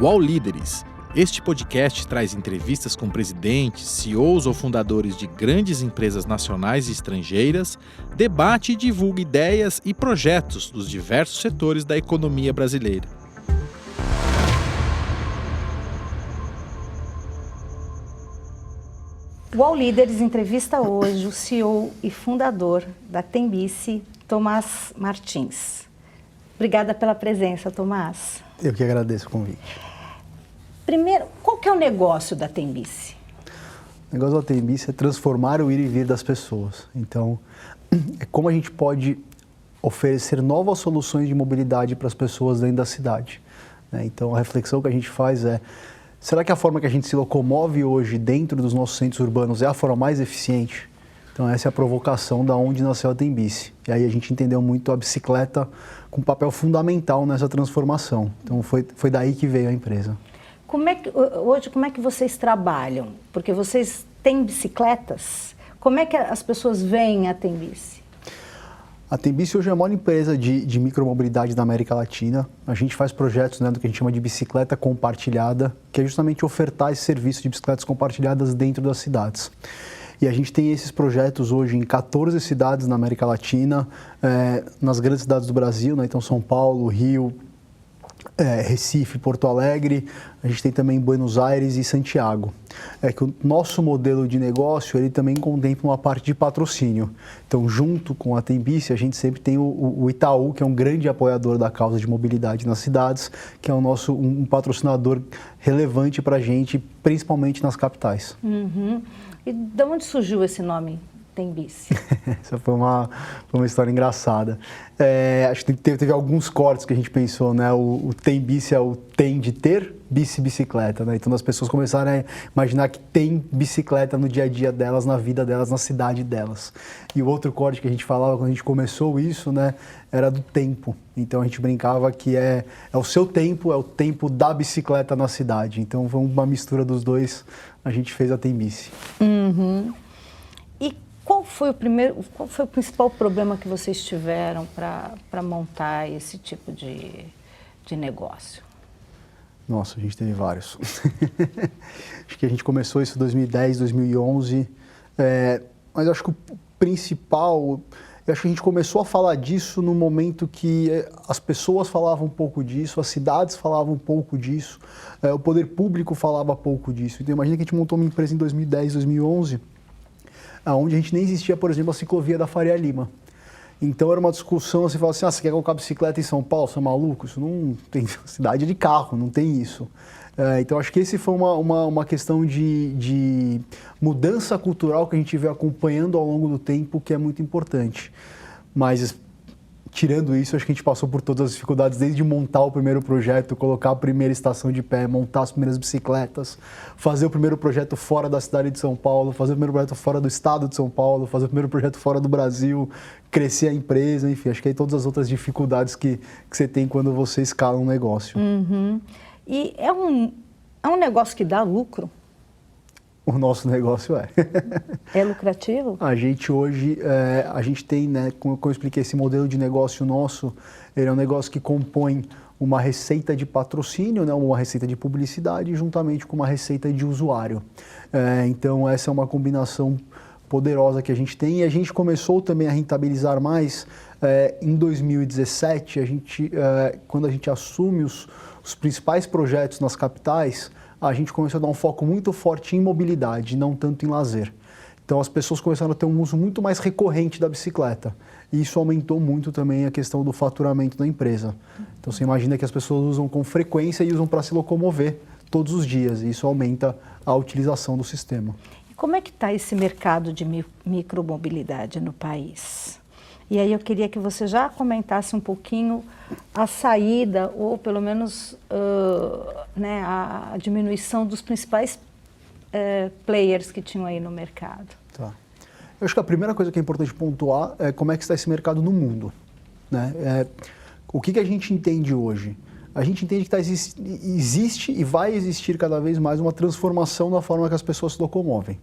UOL Líderes. Este podcast traz entrevistas com presidentes, CEOs ou fundadores de grandes empresas nacionais e estrangeiras, debate e divulga ideias e projetos dos diversos setores da economia brasileira. O UOL Líderes entrevista hoje o CEO e fundador da Tembici, Tomás Martins. Obrigada pela presença, Tomás. Eu que agradeço o convite. Primeiro, qual que é o negócio da Tembici? O negócio da Tembici é transformar o ir e vir das pessoas. Então, é como a gente pode oferecer novas soluções de mobilidade para as pessoas dentro da cidade. Então, a reflexão que a gente faz é: será que a forma que a gente se locomove hoje dentro dos nossos centros urbanos é a forma mais eficiente? Então essa é a provocação da onde nasceu a Tembici. E aí a gente entendeu muito a bicicleta com um papel fundamental nessa transformação. Então foi daí que veio a empresa. Hoje, como é que vocês trabalham? Porque vocês têm bicicletas. Como é que as pessoas veem a Tembici? A Tembici hoje é a maior empresa de micromobilidade da América Latina. A gente faz projetos do que a gente chama de bicicleta compartilhada, que é justamente ofertar esse serviço de bicicletas compartilhadas dentro das cidades. E a gente tem esses projetos hoje em 14 cidades na América Latina, nas grandes cidades do Brasil, então São Paulo, Rio, Recife, Porto Alegre, a gente tem também Buenos Aires e Santiago. É que o nosso modelo de negócio, ele também contempla uma parte de patrocínio. Então, junto com a Tembici, a gente sempre tem o Itaú, que é um grande apoiador da causa de mobilidade nas cidades, que é um patrocinador relevante para a gente, principalmente nas capitais. Uhum. E de onde surgiu esse nome, Tembici? Essa foi uma história engraçada. Acho que teve alguns cortes que a gente pensou, né? O Tembici é o tem de ter, bicicleta, né? Então as pessoas começaram a imaginar que tem bicicleta no dia a dia delas, na vida delas, na cidade delas. E o outro corte que a gente falava quando a gente começou isso, né? Era do tempo. Então a gente brincava que é o seu tempo, é o tempo da bicicleta na cidade. Então foi uma mistura dos dois, a gente fez a Tembici. Uhum. E qual foi o principal problema que vocês tiveram para montar esse tipo de negócio? Nossa, a gente teve vários. Acho que a gente começou isso em 2010, 2011, mas acho que o principal, acho que a gente começou a falar disso no momento que as pessoas falavam um pouco disso, as cidades falavam um pouco disso, o poder público falava pouco disso. Então imagina que a gente montou uma empresa em 2010, 2011, onde a gente nem existia, por exemplo, a ciclovia da Faria Lima. Então era uma discussão, você fala assim, você quer colocar bicicleta em São Paulo, você é maluco? Isso não tem cidade de carro, não tem isso. Então acho que esse foi uma questão de mudança cultural que a gente veio acompanhando ao longo do tempo, que é muito importante. Mas tirando isso, acho que a gente passou por todas as dificuldades, desde montar o primeiro projeto, colocar a primeira estação de pé, montar as primeiras bicicletas, fazer o primeiro projeto fora da cidade de São Paulo, fazer o primeiro projeto fora do estado de São Paulo, fazer o primeiro projeto fora do Brasil, crescer a empresa, enfim, acho que aí todas as outras dificuldades que você tem quando você escala um negócio. Uhum. E é um negócio que dá lucro? O nosso negócio é. É lucrativo? A gente hoje, a gente tem, né, como eu expliquei, esse modelo de negócio nosso, ele é um negócio que compõe uma receita de patrocínio, né, uma receita de publicidade, juntamente com uma receita de usuário. Então essa é uma combinação poderosa que a gente tem, e a gente começou também a rentabilizar mais em 2017, quando a gente assume os principais projetos nas capitais, a gente começou a dar um foco muito forte em mobilidade, não tanto em lazer. Então as pessoas começaram a ter um uso muito mais recorrente da bicicleta. E isso aumentou muito também a questão do faturamento da empresa. Então você imagina que as pessoas usam com frequência e usam para se locomover todos os dias. E isso aumenta a utilização do sistema. E como é que está esse mercado de micromobilidade no país? E aí eu queria que você já comentasse um pouquinho a saída, ou pelo menos né, a diminuição dos principais players que tinham aí no mercado. Tá. Eu acho que a primeira coisa que é importante pontuar é como é que está esse mercado no mundo. Né? O que a gente entende hoje? A gente entende que existe e vai existir cada vez mais uma transformação na forma que as pessoas se locomovem.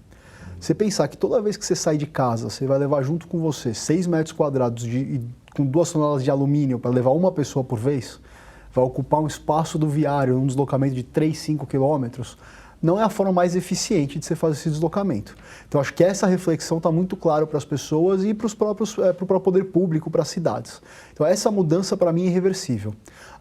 Você pensar que toda vez que você sai de casa, você vai levar junto com você 6 metros quadrados com 2 toneladas de alumínio para levar uma pessoa por vez, vai ocupar um espaço do viário, um deslocamento de 3, 5 quilômetros, não é a forma mais eficiente de você fazer esse deslocamento. Então, acho que essa reflexão está muito clara para as pessoas e para o próprio poder público, para as cidades. Então, essa mudança, para mim, é irreversível.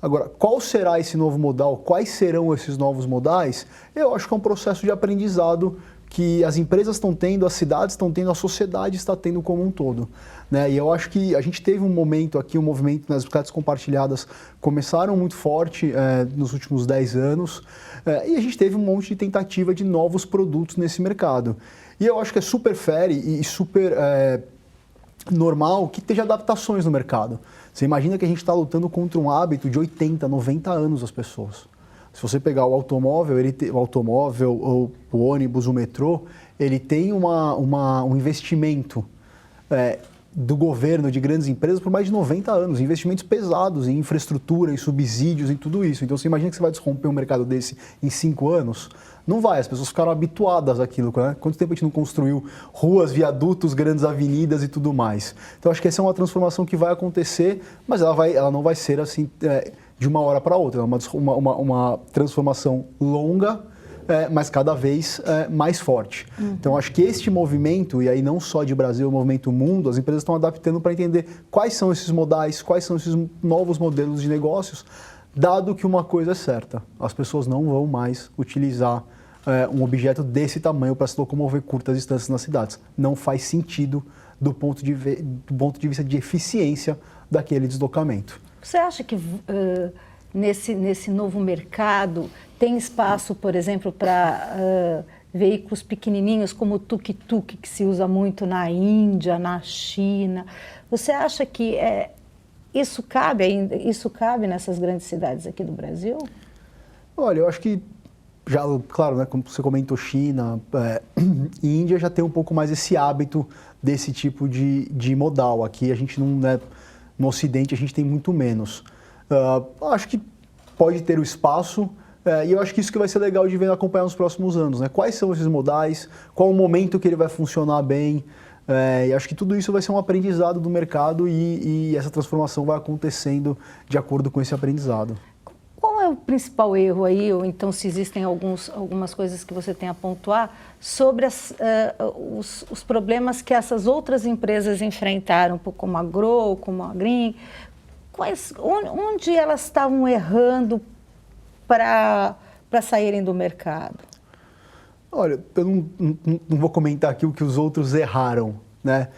Agora, qual será esse novo modal? Quais serão esses novos modais? Eu acho que é um processo de aprendizado que as empresas estão tendo, as cidades estão tendo, a sociedade está tendo como um todo. Né? E eu acho que a gente teve um momento aqui, um movimento nas bicicletas compartilhadas começaram muito forte nos últimos 10 anos e a gente teve um monte de tentativa de novos produtos nesse mercado. E eu acho que é super fair e super normal que esteja adaptações no mercado. Você imagina que a gente está lutando contra um hábito de 80, 90 anos das pessoas. Se você pegar o automóvel, ou o ônibus, o metrô, ele tem um investimento do governo, de grandes empresas, por mais de 90 anos. Investimentos pesados em infraestrutura, em subsídios, em tudo isso. Então, você imagina que você vai desromper um mercado desse em 5 anos? Não vai, as pessoas ficaram habituadas àquilo. Né? Quanto tempo a gente não construiu ruas, viadutos, grandes avenidas e tudo mais? Então, acho que essa é uma transformação que vai acontecer, mas ela não vai ser assim... de uma hora para outra, é uma transformação longa, mas cada vez mais forte. Então, acho que este movimento, e aí não só de Brasil, o movimento mundo, as empresas estão adaptando para entender quais são esses modais, quais são esses novos modelos de negócios, dado que uma coisa é certa, as pessoas não vão mais utilizar um objeto desse tamanho para se locomover curtas distâncias nas cidades. Não faz sentido do ponto de vista de eficiência daquele deslocamento. Você acha que nesse novo mercado tem espaço, por exemplo, para veículos pequenininhos como o tuk-tuk, que se usa muito na Índia, na China? Você acha que isso cabe nessas grandes cidades aqui do Brasil? Olha, eu acho que, já, claro, né, como você comentou, China e Índia já tem um pouco mais esse hábito desse tipo de modal. Aqui a gente não... Né, no Ocidente a gente tem muito menos. Acho que pode ter o espaço e eu acho que isso que vai ser legal de ver acompanhar nos próximos anos. Né? Quais são esses modais, qual o momento que ele vai funcionar bem. E acho que tudo isso vai ser um aprendizado do mercado e essa transformação vai acontecendo de acordo com esse aprendizado. Qual é o principal erro aí, ou então se existem algumas coisas que você tem a pontuar sobre os problemas que essas outras empresas enfrentaram, como a Grow, como a Green, onde elas estavam errando para saírem do mercado? Olha, eu não vou comentar aqui o que os outros erraram, né?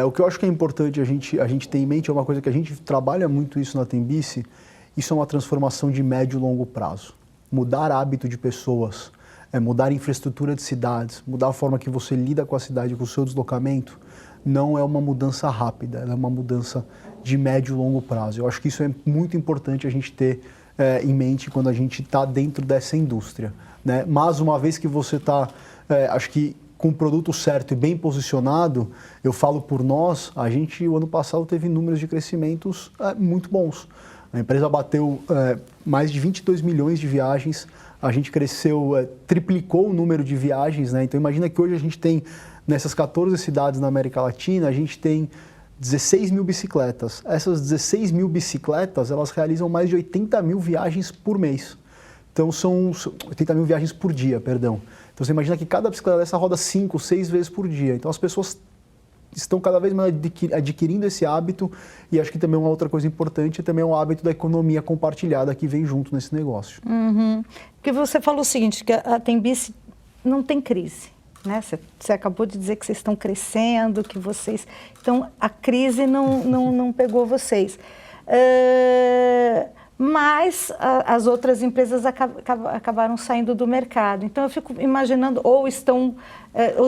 O que eu acho que é importante a gente ter em mente é uma coisa que a gente trabalha muito isso na Tembici. Isso é uma transformação de médio e longo prazo. Mudar hábito de pessoas, mudar a infraestrutura de cidades, mudar a forma que você lida com a cidade, com o seu deslocamento, não é uma mudança rápida, ela é uma mudança de médio e longo prazo. Eu acho que isso é muito importante a gente ter em mente quando a gente está dentro dessa indústria. Né? Mas uma vez que você está, acho que com o produto certo e bem posicionado, eu falo por nós, a gente o ano passado teve números de crescimentos muito bons. A empresa bateu mais de 22 milhões de viagens, a gente cresceu, triplicou o número de viagens, né? Então imagina que hoje a gente tem, nessas 14 cidades na América Latina, a gente tem 16 mil bicicletas. Essas 16 mil bicicletas, elas realizam mais de 80 mil viagens por mês. Então são 80 mil viagens por dia, perdão. Então você imagina que cada bicicleta dessa roda 5, 6 vezes por dia. Então as pessoas estão cada vez mais adquirindo esse hábito e acho que também uma outra coisa importante também é o hábito da economia compartilhada que vem junto nesse negócio. Porque você falou o seguinte, que a Tembici não tem crise, né? Você acabou de dizer que vocês estão crescendo, que vocês... Então, a crise não pegou vocês. Mas as outras empresas acabaram saindo do mercado. Então, eu fico imaginando, ou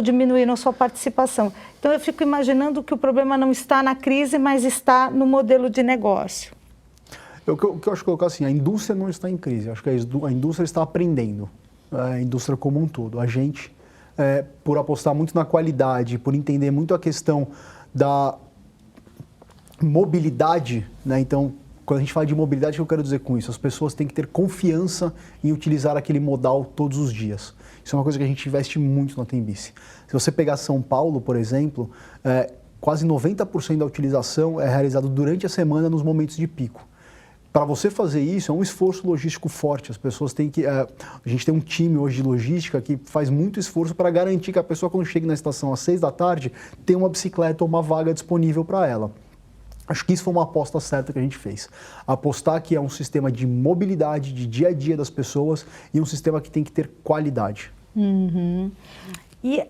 diminuíram sua participação. Então, eu fico imaginando que o problema não está na crise, mas está no modelo de negócio. O que eu acho que colocar assim, a indústria não está em crise, eu acho que a indústria está aprendendo, a indústria como um todo. A gente, por apostar muito na qualidade, por entender muito a questão da mobilidade, né? Então, quando a gente fala de mobilidade, o que eu quero dizer com isso? As pessoas têm que ter confiança em utilizar aquele modal todos os dias. Isso é uma coisa que a gente investe muito na Tembici. Se você pegar São Paulo, por exemplo, quase 90% da utilização é realizado durante a semana nos momentos de pico. para você fazer isso é um esforço logístico forte. As pessoas têm que... a gente tem um time hoje de logística que faz muito esforço para garantir que a pessoa, quando chega na estação às 6 da tarde, tem uma bicicleta ou uma vaga disponível para ela. Acho que isso foi uma aposta certa que a gente fez. Apostar que é um sistema de mobilidade, de dia a dia das pessoas e um sistema que tem que ter qualidade. Uhum. E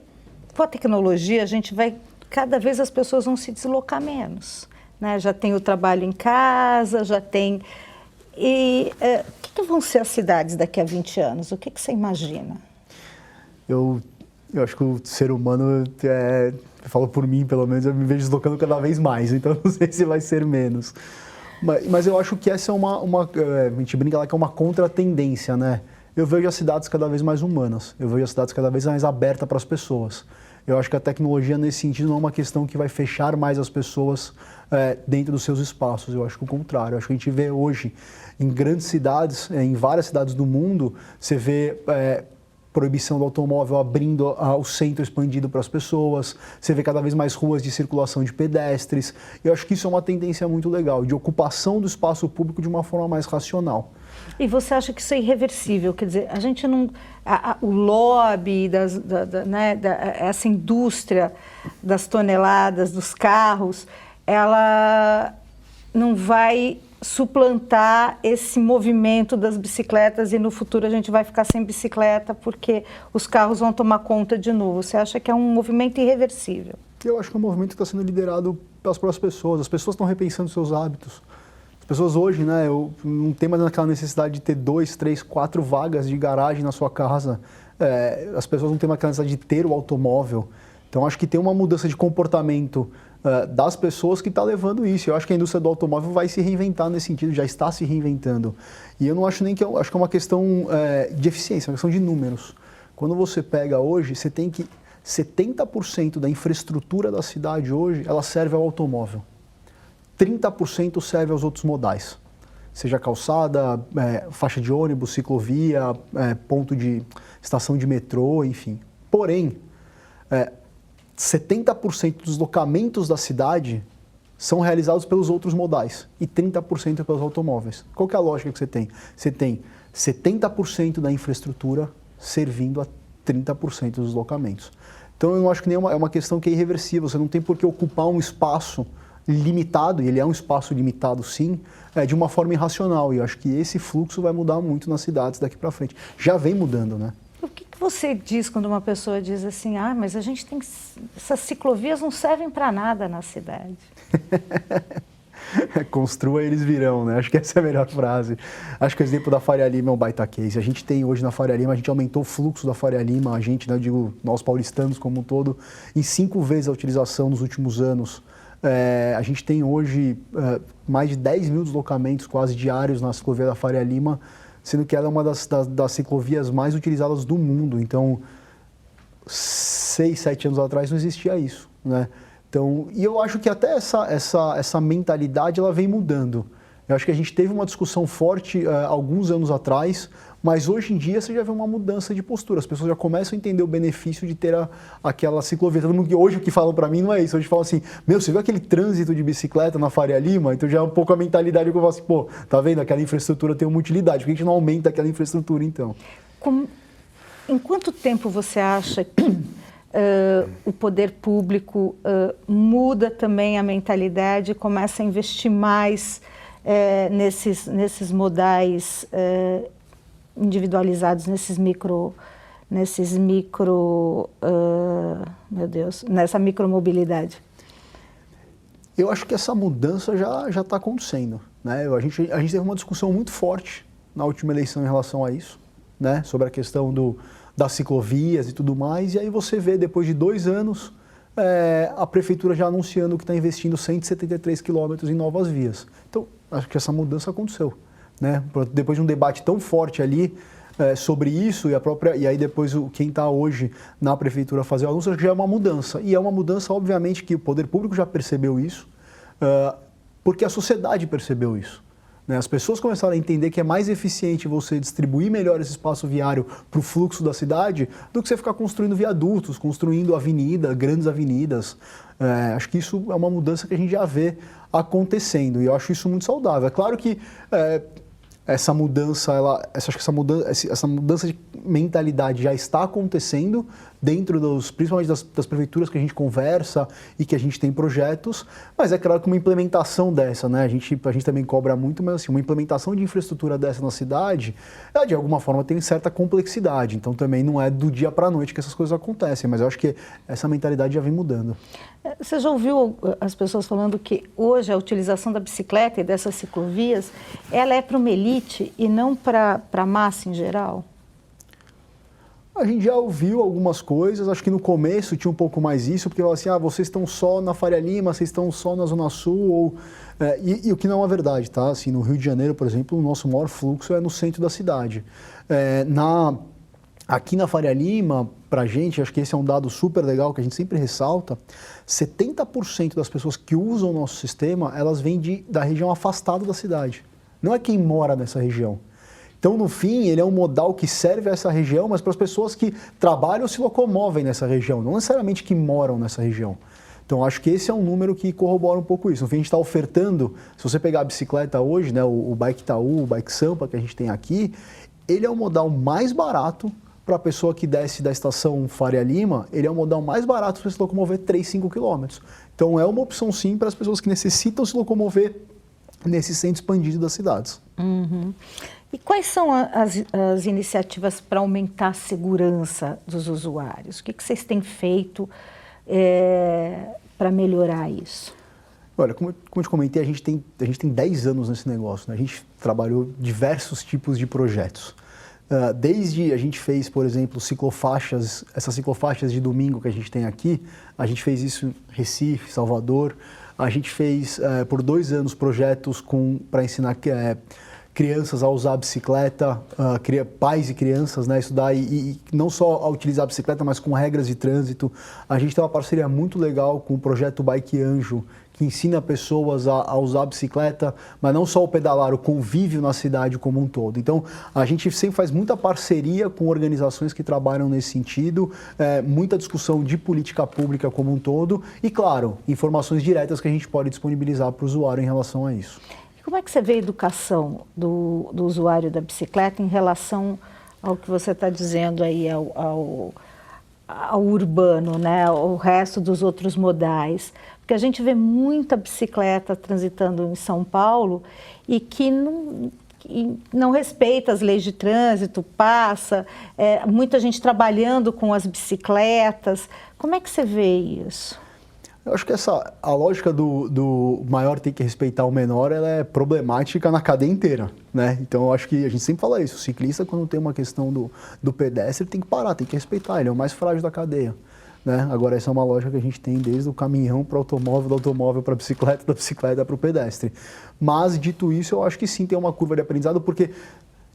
com a tecnologia, a gente vai... Cada vez as pessoas vão se deslocar menos. Né? Já tem o trabalho em casa, já tem... E o que vão ser as cidades daqui a 20 anos? O que você imagina? Eu acho que o ser humano, eu falo por mim pelo menos, eu me vejo deslocando cada vez mais, então não sei se vai ser menos. Mas eu acho que essa é a gente brinca lá que é uma contratendência, né? Eu vejo as cidades cada vez mais humanas, eu vejo as cidades cada vez mais abertas para as pessoas. Eu acho que a tecnologia, nesse sentido, não é uma questão que vai fechar mais as pessoas dentro dos seus espaços. Eu acho que o contrário. Eu acho que a gente vê hoje, em grandes cidades, em várias cidades do mundo, você vê proibição do automóvel abrindo o centro expandido para as pessoas, você vê cada vez mais ruas de circulação de pedestres. Eu acho que isso é uma tendência muito legal, de ocupação do espaço público de uma forma mais racional. E você acha que isso é irreversível? Quer dizer, a gente não... o lobby, essa indústria das toneladas, dos carros, ela não vai suplantar esse movimento das bicicletas e no futuro a gente vai ficar sem bicicleta porque os carros vão tomar conta de novo. Você acha que é um movimento irreversível? Eu acho que é um movimento que está sendo liderado pelas próprias pessoas. As pessoas estão repensando seus hábitos. As pessoas hoje, né, não tem mais aquela necessidade de ter 2, 3, 4 vagas de garagem na sua casa. As pessoas não têm mais aquela necessidade de ter o automóvel. Então, acho que tem uma mudança de comportamento das pessoas que está levando isso. Eu acho que a indústria do automóvel vai se reinventar nesse sentido, já está se reinventando. E eu não acho nem que... acho que é uma questão de eficiência, uma questão de números. Quando você pega hoje, você tem que... 70% da infraestrutura da cidade hoje, ela serve ao automóvel. 30% serve aos outros modais, seja calçada, faixa de ônibus, ciclovia, ponto de estação de metrô, enfim. Porém, 70% dos deslocamentos da cidade são realizados pelos outros modais e 30% pelos automóveis. Qual que é a lógica que você tem? Você tem 70% da infraestrutura servindo a 30% dos deslocamentos. Então, eu não acho que nem é uma questão que é irreversível. Você não tem por que ocupar um espaço limitado, e ele é um espaço limitado sim, de uma forma irracional. E eu acho que esse fluxo vai mudar muito nas cidades daqui para frente. Já vem mudando, né? O que você diz quando uma pessoa diz assim, mas a gente tem... essas ciclovias não servem para nada na cidade? Construa, eles virão, né? Acho que essa é a melhor frase. Acho que o exemplo da Faria Lima é um baita case. A gente tem hoje na Faria Lima, a gente aumentou o fluxo da Faria Lima, a gente, né, eu digo, nós paulistanos como um todo, em 5 vezes a utilização nos últimos anos. A gente tem hoje mais de 10 mil deslocamentos quase diários na ciclovia da Faria Lima, sendo que ela é uma das ciclovias mais utilizadas do mundo. Então, 6, 7 anos atrás não existia isso, né? Então, e eu acho que até essa mentalidade ela vem mudando. Eu acho que a gente teve uma discussão forte alguns anos atrás, mas hoje em dia você já vê uma mudança de postura. As pessoas já começam a entender o benefício de ter aquela ciclovia. Todo mundo que hoje o que falam para mim não é isso. Hoje falam assim, você viu aquele trânsito de bicicleta na Faria Lima? Então já é um pouco a mentalidade que eu falo assim, tá vendo? Aquela infraestrutura tem uma utilidade. Por que a gente não aumenta aquela infraestrutura então? Em quanto tempo você acha que o poder público muda também a mentalidade, começa a investir mais nesses modais individualizados, nessa micromobilidade? Eu acho que essa mudança já está acontecendo, né? A gente teve uma discussão muito forte na última eleição em relação a isso, né? Sobre a questão das ciclovias e tudo mais, e aí você vê, depois de 2 anos, a prefeitura já anunciando que está investindo 173 quilômetros em novas vias. Então, acho que essa mudança aconteceu, né? Depois de um debate tão forte ali sobre isso, e aí depois quem está hoje na prefeitura fazer o anúncio, já é uma mudança. E é uma mudança, obviamente, que o poder público já percebeu isso, porque a sociedade percebeu isso. né? As pessoas começaram a entender que é mais eficiente você distribuir melhor esse espaço viário para o fluxo da cidade do que você ficar construindo viadutos, construindo avenida, grandes avenidas. Acho que isso é uma mudança que a gente já vê acontecendo e eu acho isso muito saudável. É claro que essa mudança, essa mudança de mentalidade já está acontecendo dentro principalmente das prefeituras que a gente conversa e que a gente tem projetos, mas é claro que uma implementação dessa, né, a gente também cobra muito, mas assim, uma implementação de infraestrutura dessa na cidade, ela de alguma forma tem certa complexidade, então também não é do dia para a noite que essas coisas acontecem, mas eu acho que essa mentalidade já vem mudando. Você já ouviu as pessoas falando que hoje a utilização da bicicleta e dessas ciclovias, ela é para uma elite e não para a massa em geral? A gente já ouviu algumas coisas, acho que no começo tinha um pouco mais isso, porque falava assim, vocês estão só na Faria Lima, vocês estão só na Zona Sul, e o que não é verdade, tá? Assim, no Rio de Janeiro, por exemplo, o nosso maior fluxo é no centro da cidade. Aqui na Faria Lima, para a gente, acho que esse é um dado super legal que a gente sempre ressalta, 70% das pessoas que usam o nosso sistema, elas vêm da região afastada da cidade. Não é quem mora nessa região. Então, no fim, ele é um modal que serve a essa região, mas para as pessoas que trabalham ou se locomovem nessa região, não necessariamente que moram nessa região. Então, acho que esse é um número que corrobora um pouco isso. No fim, a gente está ofertando, se você pegar a bicicleta hoje, né, o Bike Itaú, o Bike Sampa que a gente tem aqui, ele é o modal mais barato para a pessoa que desce da estação Faria Lima, ele é o modal mais barato para se locomover 3, 5 quilômetros. Então, é uma opção sim para as pessoas que necessitam se locomover nesse centro expandido das cidades. Uhum. E quais são as iniciativas para aumentar a segurança dos usuários? O que vocês têm feito para melhorar isso? Olha, como eu te comentei, a gente tem 10 anos nesse negócio, né? A gente trabalhou diversos tipos de projetos. Desde a gente fez, por exemplo, ciclofaixas, essas ciclofaixas de domingo que a gente tem aqui, a gente fez isso em Recife, Salvador. A gente fez por 2 anos projetos para ensinar crianças a usar a bicicleta, pais e crianças, né, estudar e não só a utilizar a bicicleta, mas com regras de trânsito. A gente tem uma parceria muito legal com o projeto Bike Anjo, que ensina pessoas a usar a bicicleta, mas não só o pedalar, o convívio na cidade como um todo. Então, a gente sempre faz muita parceria com organizações que trabalham nesse sentido, muita discussão de política pública como um todo e, claro, informações diretas que a gente pode disponibilizar para o usuário em relação a isso. Como é que você vê a educação do usuário da bicicleta em relação ao que você está dizendo aí, ao urbano, né, o resto dos outros modais? Porque a gente vê muita bicicleta transitando em São Paulo e que não respeita as leis de trânsito, passa, muita gente trabalhando com as bicicletas. Como é que você vê isso? Eu acho que a lógica do maior tem que respeitar o menor, ela é problemática na cadeia inteira, né? Então, eu acho que a gente sempre fala isso. O ciclista, quando tem uma questão do pedestre, ele tem que parar, tem que respeitar. Ele é o mais frágil da cadeia, né? Agora, essa é uma lógica que a gente tem desde o caminhão para o automóvel, do automóvel para a bicicleta, da bicicleta para o pedestre. Mas, dito isso, eu acho que sim tem uma curva de aprendizado, porque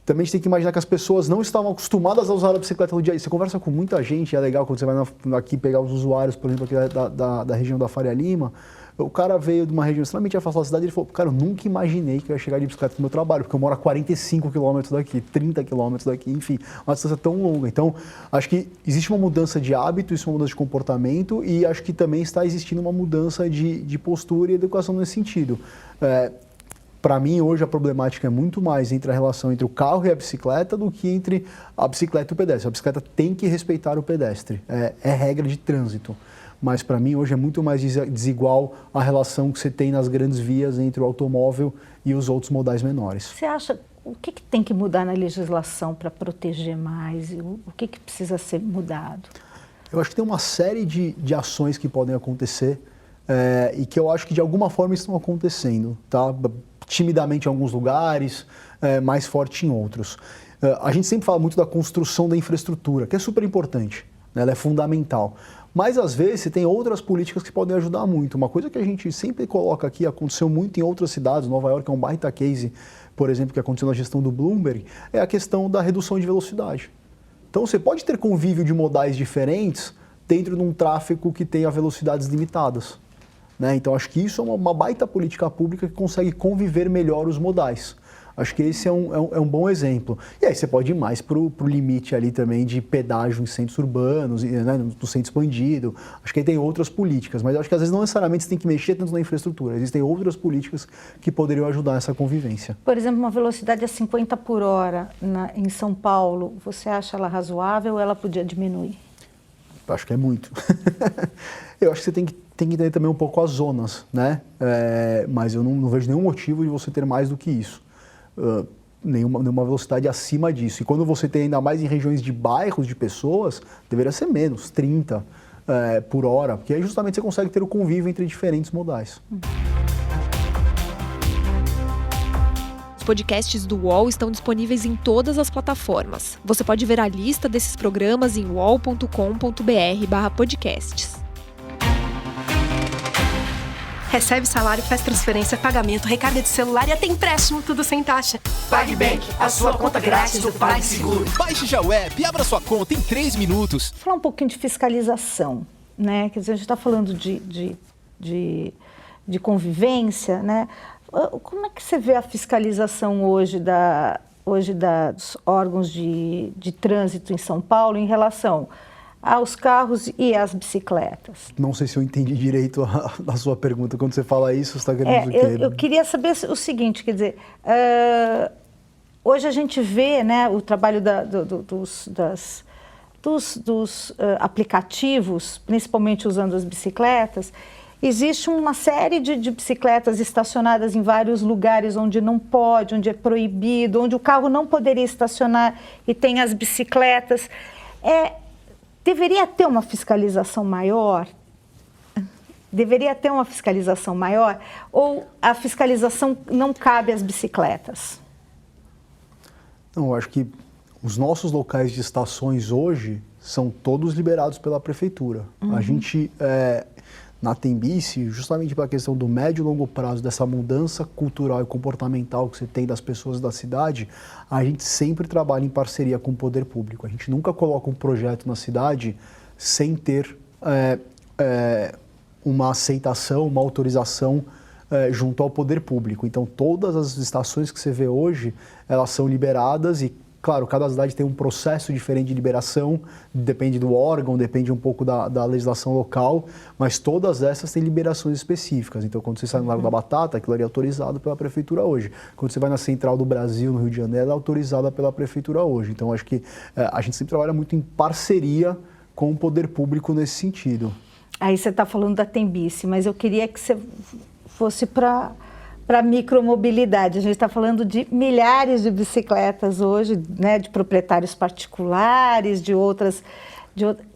também a gente tem que imaginar que as pessoas não estavam acostumadas a usar a bicicleta no dia a dia. Você conversa com muita gente, é legal quando você vai aqui pegar os usuários, por exemplo, aqui da região da Faria Lima. O cara veio de uma região extremamente afastada da cidade e ele falou, cara, eu nunca imaginei que eu ia chegar de bicicleta no meu trabalho, porque eu moro a 45 quilômetros daqui, 30 quilômetros daqui, enfim, uma distância tão longa. Então, acho que existe uma mudança de hábito, isso é uma mudança de comportamento e acho que também está existindo uma mudança de postura e educação nesse sentido. Para mim, hoje, a problemática é muito mais entre a relação entre o carro e a bicicleta do que entre a bicicleta e o pedestre. A bicicleta tem que respeitar o pedestre, é regra de trânsito. Mas, para mim, hoje é muito mais desigual a relação que você tem nas grandes vias entre o automóvel e os outros modais menores. Você acha, o que tem que mudar na legislação para proteger mais? O que precisa ser mudado? Eu acho que tem uma série de ações que podem acontecer e que eu acho que, de alguma forma, estão acontecendo, tá? Timidamente em alguns lugares, mais forte em outros. A gente sempre fala muito da construção da infraestrutura, que é super importante, né? Ela é fundamental. Mas, às vezes, você tem outras políticas que podem ajudar muito. Uma coisa que a gente sempre coloca aqui, aconteceu muito em outras cidades, Nova York é um baita case, por exemplo, que aconteceu na gestão do Bloomberg, é a questão da redução de velocidade. Então, você pode ter convívio de modais diferentes dentro de um tráfego que tenha velocidades limitadas, né? Então, acho que isso é uma baita política pública que consegue conviver melhor os modais. Acho que esse é um bom exemplo. E aí você pode ir mais para o limite ali também de pedágio em centros urbanos, né, no centro expandido. Acho que aí tem outras políticas, mas acho que às vezes não necessariamente você tem que mexer tanto na infraestrutura. Existem outras políticas que poderiam ajudar essa convivência. Por exemplo, uma velocidade a 50 por hora em São Paulo, você acha ela razoável ou ela podia diminuir? Acho que é muito. Eu acho que você tem que entender também um pouco as zonas, né? Mas eu não vejo nenhum motivo de você ter mais do que isso. Nenhuma velocidade acima disso. E quando você tem ainda mais em regiões de bairros de pessoas, deveria ser menos, 30 por hora, porque aí justamente você consegue ter o convívio entre diferentes modais. Os podcasts do UOL estão disponíveis em todas as plataformas. Você pode ver a lista desses programas em uol.com.br/podcasts. Recebe salário, faz transferência, pagamento, recarga de celular e até empréstimo, tudo sem taxa. PagBank, a sua conta grátis do PagSeguro. Baixe já o app e abra sua conta em 3 minutos. Vou falar um pouquinho de fiscalização, né? Quer dizer, a gente está falando de convivência, né? Como é que você vê a fiscalização hoje dos órgãos de trânsito em São Paulo em relação aos carros e às bicicletas? Não sei se eu entendi direito a sua pergunta. Quando você fala isso, você está querendo dizer o quê? Eu queria saber o seguinte, quer dizer, hoje a gente vê, né, o trabalho dos aplicativos, principalmente usando as bicicletas. Existe uma série de bicicletas estacionadas em vários lugares onde não pode, onde é proibido, onde o carro não poderia estacionar e tem as bicicletas. Deveria ter uma fiscalização maior? Deveria ter uma fiscalização maior? Ou a fiscalização não cabe às bicicletas? Não, eu acho que os nossos locais de estações hoje são todos liberados pela prefeitura. A gente, na Tembici, justamente pela questão do médio e longo prazo, dessa mudança cultural e comportamental que você tem das pessoas da cidade, a gente sempre trabalha em parceria com o poder público. A gente nunca coloca um projeto na cidade sem ter uma aceitação, uma autorização junto ao poder público. Então, todas as estações que você vê hoje, elas são liberadas e, claro, cada cidade tem um processo diferente de liberação, depende do órgão, depende um pouco da legislação local, mas todas essas têm liberações específicas. Então, quando você sai no Largo da Batata, aquilo ali é autorizado pela prefeitura hoje. Quando você vai na Central do Brasil, no Rio de Janeiro, ela é autorizada pela prefeitura hoje. Então, acho que a gente sempre trabalha muito em parceria com o poder público nesse sentido. Aí você está falando da Tembici, mas eu queria que você fosse para a micromobilidade. A gente está falando de milhares de bicicletas hoje, né, de proprietários particulares, de outras.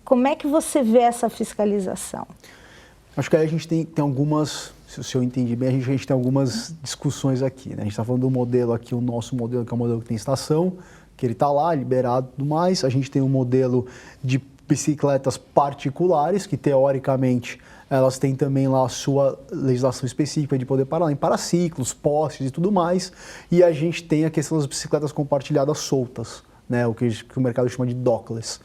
Como é que você vê essa fiscalização? Acho que aí a gente tem algumas, se eu entendi bem, a gente tem algumas discussões aqui, né? A gente está falando do modelo aqui, o nosso modelo, que é o modelo que tem estação, que ele está lá, liberado e tudo mais. A gente tem um modelo de bicicletas particulares, que teoricamente elas têm também lá a sua legislação específica de poder parar em paraciclos, postes e tudo mais. E a gente tem a questão das bicicletas compartilhadas soltas, né? O que o mercado chama de dockless.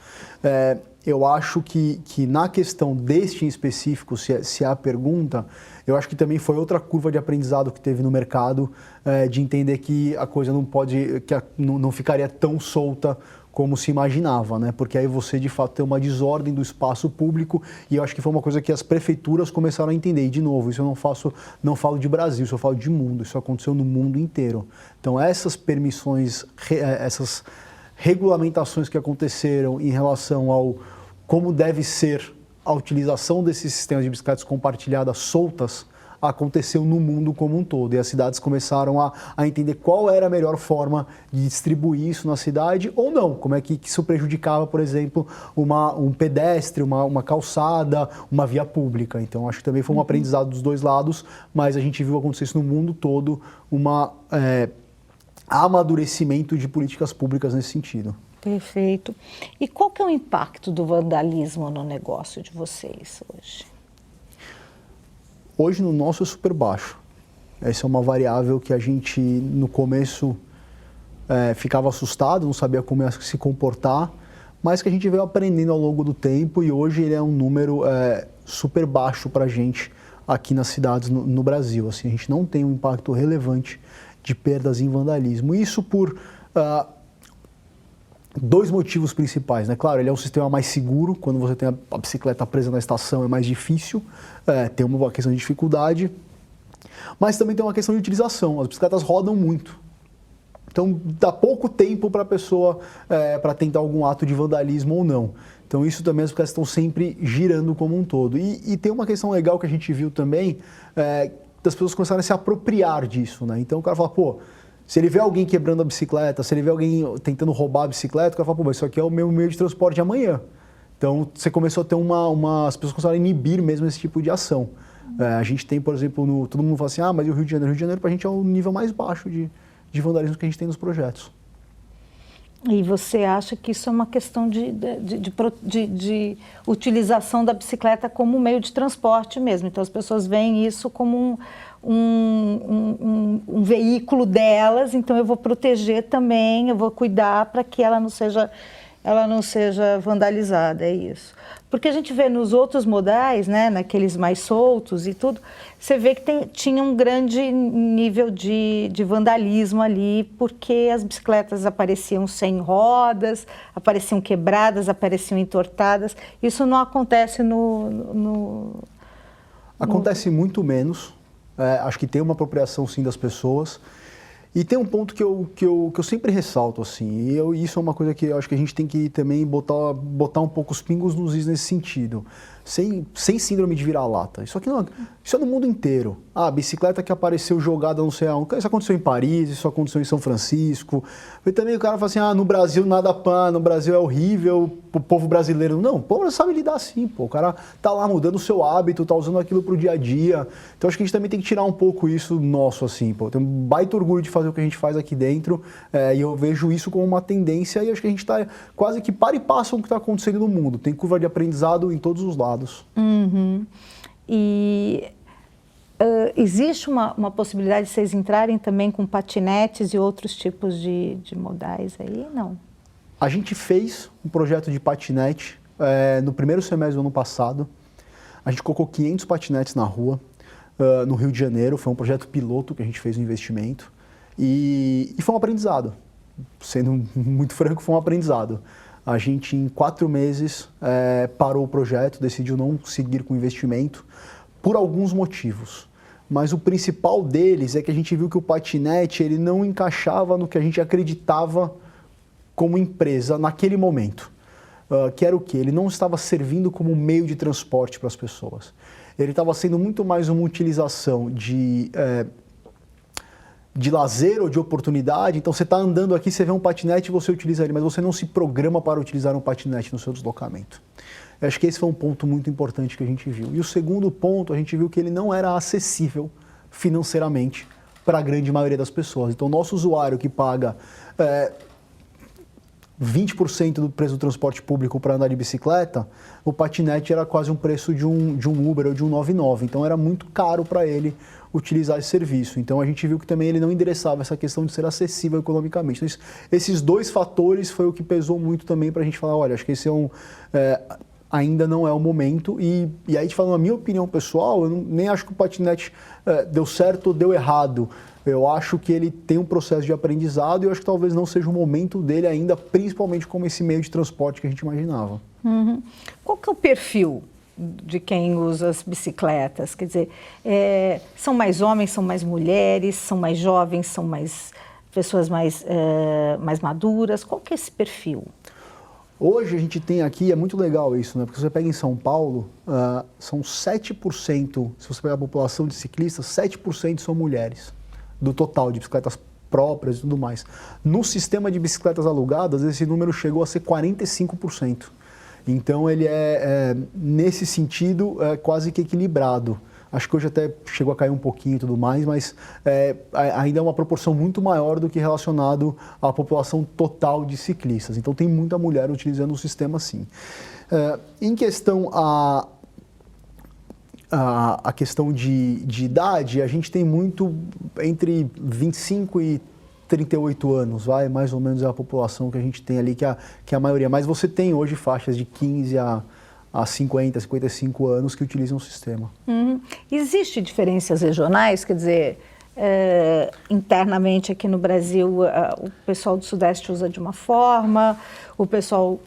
Eu acho que na questão deste em específico, se é a pergunta, eu acho que também foi outra curva de aprendizado que teve no mercado, de entender que a coisa não ficaria tão solta como se imaginava, né? Porque aí você, de fato, tem uma desordem do espaço público e eu acho que foi uma coisa que as prefeituras começaram a entender. E, de novo, isso eu não falo de Brasil, isso eu falo de mundo, isso aconteceu no mundo inteiro. Então, essas permissões, essas regulamentações que aconteceram em relação ao como deve ser a utilização desses sistemas de bicicletas compartilhadas soltas, aconteceu no mundo como um todo. E as cidades começaram a entender qual era a melhor forma de distribuir isso na cidade ou não. Como é que isso prejudicava, por exemplo, um pedestre, uma calçada, uma via pública. Então, acho que também foi um aprendizado dos dois lados, mas a gente viu acontecer isso no mundo todo, amadurecimento de políticas públicas nesse sentido. Perfeito. E qual que é o impacto do vandalismo no negócio de vocês hoje? Hoje no nosso é super baixo. Essa é uma variável que a gente no começo ficava assustado, não sabia como ia se comportar, mas que a gente veio aprendendo ao longo do tempo e hoje ele é um número super baixo para a gente aqui nas cidades no Brasil. Assim, a gente não tem um impacto relevante de perdas em vandalismo. Isso por dois motivos principais, né? Claro, ele é um sistema mais seguro, quando você tem a bicicleta presa na estação é mais difícil, tem uma questão de dificuldade, mas também tem uma questão de utilização, as bicicletas rodam muito. Então, dá pouco tempo para a pessoa para tentar algum ato de vandalismo ou não. Então, isso também as bicicletas estão sempre girando como um todo. E tem uma questão legal que a gente viu também, das pessoas começarem a se apropriar disso, né? Então, o cara fala, pô, se ele vê alguém quebrando a bicicleta, se ele vê alguém tentando roubar a bicicleta, o cara fala, pô, mas isso aqui é o meu meio de transporte de amanhã. Então, você começou a ter as pessoas começaram a inibir mesmo esse tipo de ação. A gente tem, por exemplo, todo mundo fala assim, mas e o Rio de Janeiro? O Rio de Janeiro, para a gente, é o nível mais baixo de vandalismo que a gente tem nos projetos. E você acha que isso é uma questão de utilização da bicicleta como meio de transporte mesmo? Então, as pessoas veem isso como um veículo delas, então eu vou proteger também, eu vou cuidar para que ela não seja vandalizada, é isso. Porque a gente vê nos outros modais, né, naqueles mais soltos e tudo, você vê que tinha um grande nível de vandalismo ali, porque as bicicletas apareciam sem rodas, apareciam quebradas, apareciam entortadas. Isso não acontece Acontece muito menos. Acho que tem uma apropriação, sim, das pessoas. E tem um ponto que eu sempre ressalto, assim, e isso é uma coisa que eu acho que a gente tem que também botar um pouco os pingos nos is nesse sentido, sem síndrome de vira-lata. Isso é no mundo inteiro. A bicicleta que apareceu jogada não sei aonde, isso aconteceu em Paris, isso aconteceu em São Francisco. E também o cara fala assim, no Brasil nada pá, no Brasil é horrível, o povo brasileiro... Não, o povo sabe lidar assim, pô. O cara tá lá mudando o seu hábito, tá usando aquilo pro dia a dia. Então acho que a gente também tem que tirar um pouco isso nosso, assim, pô. Eu tenho um baita orgulho de fazer o que a gente faz aqui dentro, e eu vejo isso como uma tendência, e acho que a gente tá quase que para e passa com o que está acontecendo no mundo. Tem curva de aprendizado em todos os lados. Uhum. E existe uma possibilidade de vocês entrarem também com patinetes e outros tipos de modais aí? Não? A gente fez um projeto de patinete no primeiro semestre do ano passado. A gente colocou 500 patinetes na rua, no Rio de Janeiro. Foi um projeto piloto que a gente fez um investimento. E foi um aprendizado. Sendo muito franco, foi um aprendizado. A gente, em 4 meses, parou o projeto, decidiu não seguir com o investimento, por alguns motivos. Mas o principal deles é que a gente viu que o patinete ele não encaixava no que a gente acreditava como empresa naquele momento. Que era o quê? Ele não estava servindo como meio de transporte para as pessoas. Ele estava sendo muito mais uma utilização de lazer ou de oportunidade. Então, você está andando aqui, você vê um patinete e você utiliza ele, mas você não se programa para utilizar um patinete no seu deslocamento. Eu acho que esse foi um ponto muito importante que a gente viu. E o segundo ponto, a gente viu que ele não era acessível financeiramente para a grande maioria das pessoas. Então, o nosso usuário que paga 20% do preço do transporte público para andar de bicicleta, o patinete era quase um preço de um Uber ou de um 99. Então, era muito caro para ele utilizar esse serviço. Então, a gente viu que também ele não endereçava essa questão de ser acessível economicamente. Então, esses dois fatores foi o que pesou muito também para a gente falar, olha, acho que esse ainda não é o momento. E aí, a gente falando a minha opinião pessoal, eu nem acho que o patinete deu certo ou deu errado. Eu acho que ele tem um processo de aprendizado e eu acho que talvez não seja o momento dele ainda, principalmente como esse meio de transporte que a gente imaginava. Uhum. Qual que é o perfil de quem usa as bicicletas? Quer dizer, são mais homens, são mais mulheres, são mais jovens, são mais pessoas mais maduras? Qual que é esse perfil? Hoje a gente tem aqui, é muito legal isso, né? Porque você pega em São Paulo, são 7%, se você pegar a população de ciclistas, 7% são mulheres, do total de bicicletas próprias e tudo mais. No sistema de bicicletas alugadas, esse número chegou a ser 45%. Então ele nesse sentido, quase que equilibrado. Acho que hoje até chegou a cair um pouquinho e tudo mais, mas ainda é uma proporção muito maior do que relacionado à população total de ciclistas. Então tem muita mulher utilizando o sistema sim. Em questão a questão de idade, a gente tem muito entre 25 e 38 anos, mais ou menos é a população que a gente tem ali, que é a maioria. Mas você tem hoje faixas de 15 a 50, 55 anos que utilizam o sistema. Existem diferenças regionais? Quer dizer, internamente aqui no Brasil, o pessoal do Sudeste usa de uma forma, o pessoal,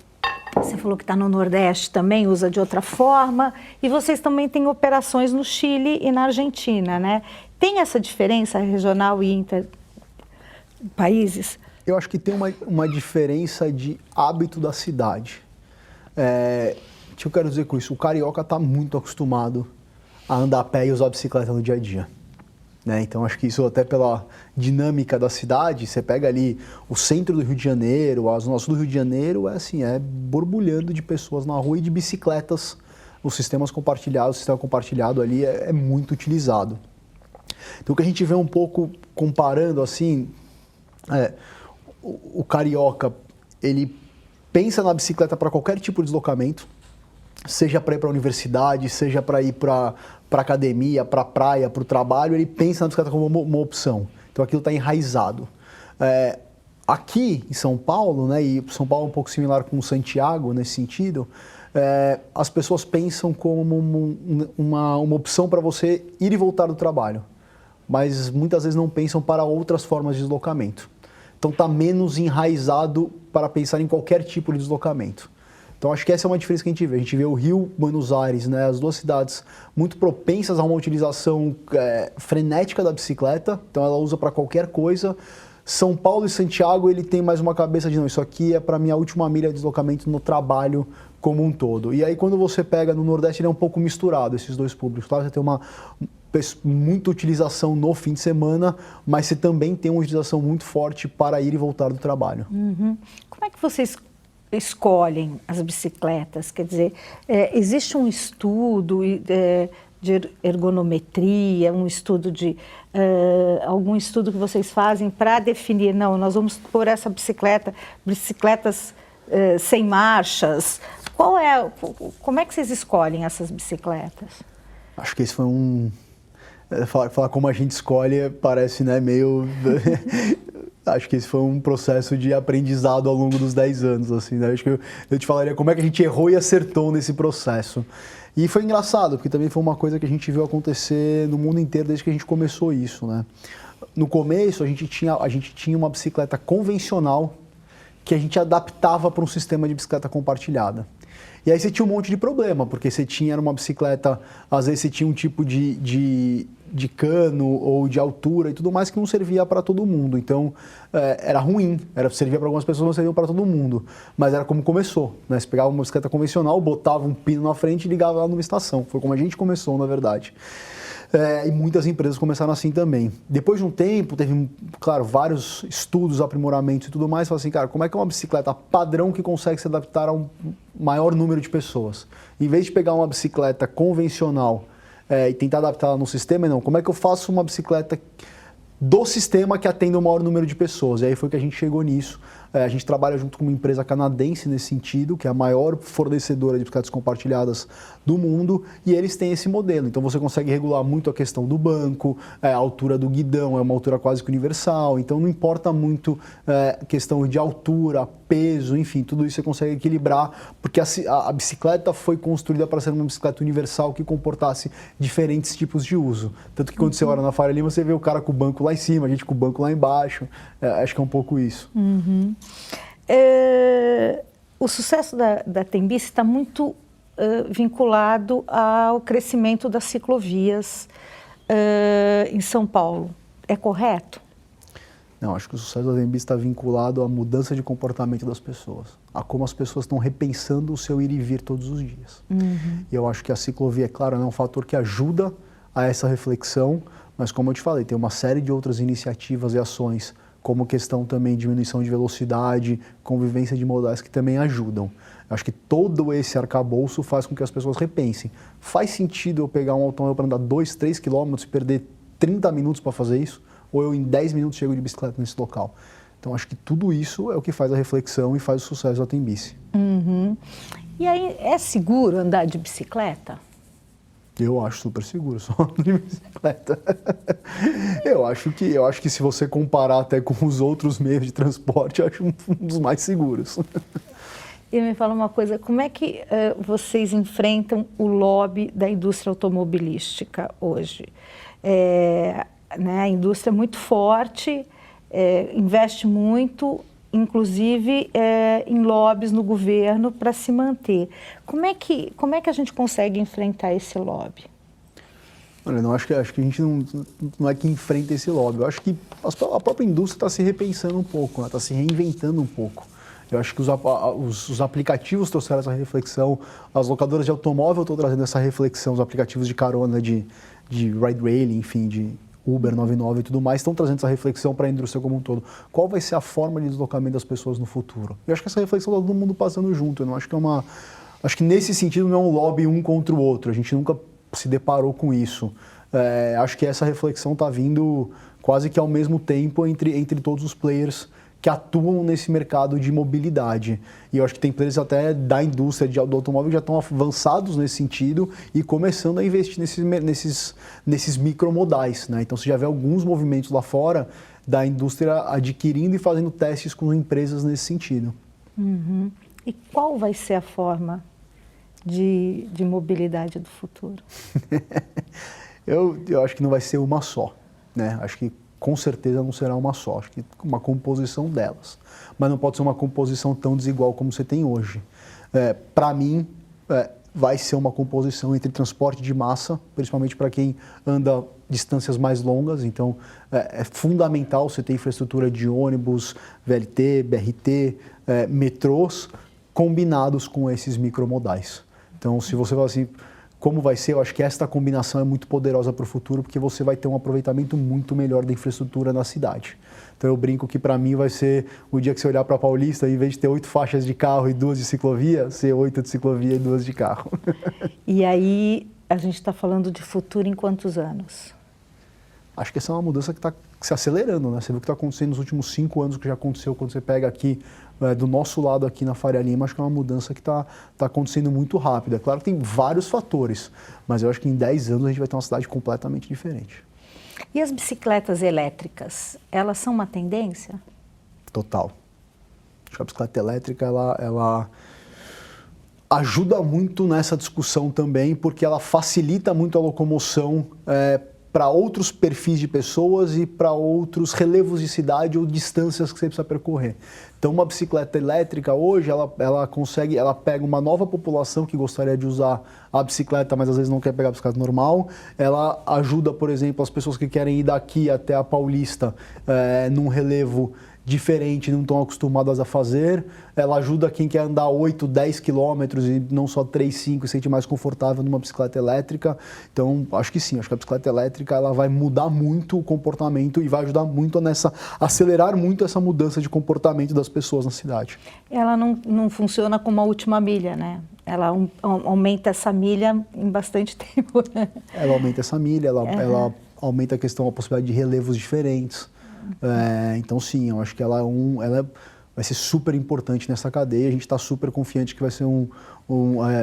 você falou que está no Nordeste também, usa de outra forma, e vocês também têm operações no Chile e na Argentina, né? Tem essa diferença regional e inter-países? Eu acho que tem uma diferença de hábito da cidade. O que eu quero dizer com isso? O carioca está muito acostumado a andar a pé e usar a bicicleta no dia a dia. Né? Então, acho que isso até pela dinâmica da cidade, você pega ali o centro do Rio de Janeiro, a zona sul do Rio de Janeiro, é borbulhando de pessoas na rua e de bicicletas. Os sistemas compartilhados, o sistema compartilhado ali é muito utilizado. Então, o que a gente vê um pouco comparando assim, o carioca, ele pensa na bicicleta para qualquer tipo de deslocamento, seja para ir para a universidade, seja para ir para academia, para a praia, para o trabalho, ele pensa na bicicleta como uma opção. Então aquilo está enraizado. Aqui em São Paulo, né, e São Paulo é um pouco similar com Santiago nesse sentido, as pessoas pensam como uma opção para você ir e voltar do trabalho, mas muitas vezes não pensam para outras formas de deslocamento. Então está menos enraizado para pensar em qualquer tipo de deslocamento. Então acho que essa é uma diferença que a gente vê. A gente vê o Rio, Buenos Aires, né, as duas cidades muito propensas a uma utilização frenética da bicicleta, então ela usa para qualquer coisa. São Paulo e Santiago, ele tem mais uma cabeça de não, isso aqui é para minha última milha de deslocamento no trabalho como um todo. E aí quando você pega no Nordeste, ele é um pouco misturado, esses dois públicos. Claro, você tem muita utilização no fim de semana, mas você também tem uma utilização muito forte para ir e voltar do trabalho. Uhum. Como é que vocês escolhem as bicicletas? Quer dizer, existe um estudo de ergonometria, um estudo algum estudo que vocês fazem para definir, não, nós vamos pôr essa bicicletas sem marchas. Como é que vocês escolhem essas bicicletas? Acho que esse foi falar como a gente escolhe parece, né, meio... Acho que esse foi um processo de aprendizado ao longo dos 10 anos, assim, né? Acho que eu te falaria como é que a gente errou e acertou nesse processo. E foi engraçado, porque também foi uma coisa que a gente viu acontecer no mundo inteiro desde que a gente começou isso, né? No começo, a gente tinha uma bicicleta convencional que a gente adaptava para um sistema de bicicleta compartilhada. E aí você tinha um monte de problema, porque era uma bicicleta, às vezes você tinha um tipo de cano ou de altura e tudo mais que não servia para todo mundo. Então, era ruim, servia para algumas pessoas, não servia para todo mundo. Mas era como começou, né? Você pegava uma bicicleta convencional, botava um pino na frente e ligava ela numa estação. Foi como a gente começou, na verdade. E muitas empresas começaram assim também. Depois de um tempo, teve, claro, vários estudos, aprimoramentos e tudo mais. Falaram assim, cara, como é que é uma bicicleta padrão que consegue se adaptar a um maior número de pessoas? Em vez de pegar uma bicicleta convencional e tentar adaptá-la no sistema, não. Como é que eu faço uma bicicleta do sistema que atenda o maior número de pessoas? E aí foi que a gente chegou nisso. A gente trabalha junto com uma empresa canadense nesse sentido, que é a maior fornecedora de bicicletas compartilhadas do mundo, e eles têm esse modelo. Então você consegue regular muito a questão do banco, a altura do guidão é uma altura quase que universal, então não importa muito questão de altura, peso, enfim, tudo isso você consegue equilibrar, porque a bicicleta foi construída para ser uma bicicleta universal que comportasse diferentes tipos de uso. Tanto que quando você olha na Faria Lima, você vê o cara com o banco lá em cima, a gente com o banco lá embaixo. Acho que é um pouco isso. Uhum. O sucesso da Tembici está muito vinculado ao crescimento das ciclovias em São Paulo. É correto? Não, acho que o sucesso da Tembici está vinculado à mudança de comportamento das pessoas, a como as pessoas estão repensando o seu ir e vir todos os dias. Uhum. E eu acho que a ciclovia, é claro, é um fator que ajuda a essa reflexão, mas como eu te falei, tem uma série de outras iniciativas e ações, como questão também de diminuição de velocidade, convivência de modais que também ajudam. Acho que todo esse arcabouço faz com que as pessoas repensem. Faz sentido eu pegar um automóvel para andar 2, 3 quilômetros e perder 30 minutos para fazer isso? Ou eu em 10 minutos chego de bicicleta nesse local? Então acho que tudo isso é o que faz a reflexão e faz o sucesso da Tembici. Uhum. E aí, é seguro andar de bicicleta? Eu acho super seguro, só ando de bicicleta. Eu acho que se você comparar até com os outros meios de transporte, eu acho um dos mais seguros. E me fala uma coisa, como é que vocês enfrentam o lobby da indústria automobilística hoje? né, a indústria é muito forte, investe muito, inclusive em lobbies no governo para se manter. Como é que a gente consegue enfrentar esse lobby? Olha, não, acho que a gente não é que enfrenta esse lobby. Eu acho que a própria indústria está se repensando um pouco, está se reinventando um pouco. Eu acho que os aplicativos trouxeram essa reflexão, as locadoras de automóvel estão trazendo essa reflexão, os aplicativos de carona, de ride-hailing, enfim, de Uber 99 e tudo mais, estão trazendo essa reflexão para a indústria como um todo. Qual vai ser a forma de deslocamento das pessoas no futuro? Eu acho que essa reflexão está todo mundo passando junto. Eu não acho que acho que nesse sentido não é um lobby um contra o outro. A gente nunca se deparou com isso. Acho que essa reflexão está vindo quase que ao mesmo tempo entre todos os players que atuam nesse mercado de mobilidade. E eu acho que tem players até da indústria do automóvel que já estão avançados nesse sentido e começando a investir nesses micromodais, né? Então você já vê alguns movimentos lá fora da indústria adquirindo e fazendo testes com empresas nesse sentido. Uhum. E qual vai ser a forma de mobilidade do futuro? Eu acho que não vai ser uma só, né? Acho que com certeza não será uma só, acho que uma composição delas. Mas não pode ser uma composição tão desigual como você tem hoje. Para mim, vai ser uma composição entre transporte de massa, principalmente para quem anda distâncias mais longas. Então, é fundamental você ter infraestrutura de ônibus, VLT, BRT, metrôs, combinados com esses micromodais. Então, se você fala assim, como vai ser, eu acho que esta combinação é muito poderosa para o futuro, porque você vai ter um aproveitamento muito melhor da infraestrutura na cidade. Então eu brinco que para mim vai ser o dia que você olhar para a Paulista, em vez de ter 8 faixas de carro e 2 de ciclovia, ser 8 de ciclovia e 2 de carro. E aí a gente está falando de futuro em quantos anos? Acho que essa é uma mudança que está se acelerando, né? Você viu o que está acontecendo nos últimos 5 anos, que já aconteceu quando você pega aqui do nosso lado aqui na Faria Lima. Acho que é uma mudança que está acontecendo muito rápido. É claro que tem vários fatores, mas eu acho que em 10 anos a gente vai ter uma cidade completamente diferente. E as bicicletas elétricas, elas são uma tendência? Total. Acho que a bicicleta elétrica, ela ajuda muito nessa discussão também, porque ela facilita muito a locomoção para outros perfis de pessoas e para outros relevos de cidade ou distâncias que você precisa percorrer. Então, uma bicicleta elétrica hoje, ela pega uma nova população que gostaria de usar a bicicleta, mas às vezes não quer pegar a bicicleta normal. Ela ajuda, por exemplo, as pessoas que querem ir daqui até a Paulista num relevo diferente, não estão acostumadas a fazer. Ela ajuda quem quer andar 8, 10 quilômetros e não só 3, 5 e se sente mais confortável numa bicicleta elétrica. Então, acho que sim, acho que a bicicleta elétrica ela vai mudar muito o comportamento e vai ajudar muito acelerar muito essa mudança de comportamento das pessoas na cidade. Ela não funciona como a última milha, né? Ela aumenta essa milha em bastante tempo, né? Ela aumenta essa milha, ela aumenta a possibilidade de relevos diferentes. Então, sim, eu acho que ela vai ser super importante nessa cadeia. A gente está super confiante que vai ser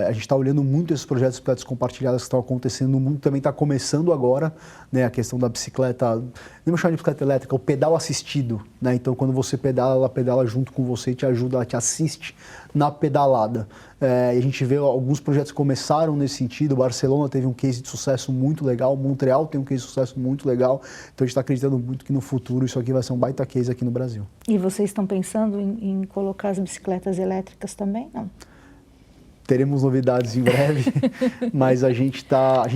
a gente está olhando muito esses projetos de bicicletas compartilhadas que estão acontecendo no mundo, também está começando agora, né, a questão da bicicleta, nem vou chamar de bicicleta elétrica, o pedal assistido, né? Então, quando você pedala, ela pedala junto com você e te ajuda, ela te assiste na pedalada. E a gente vê alguns projetos que começaram nesse sentido. Barcelona teve um case de sucesso muito legal, Montreal tem um case de sucesso muito legal. Então, a gente está acreditando muito que no futuro isso aqui vai ser um baita case aqui no Brasil. E vocês estão pensando em colocar as bicicletas elétricas também, não? Teremos novidades em breve, mas a gente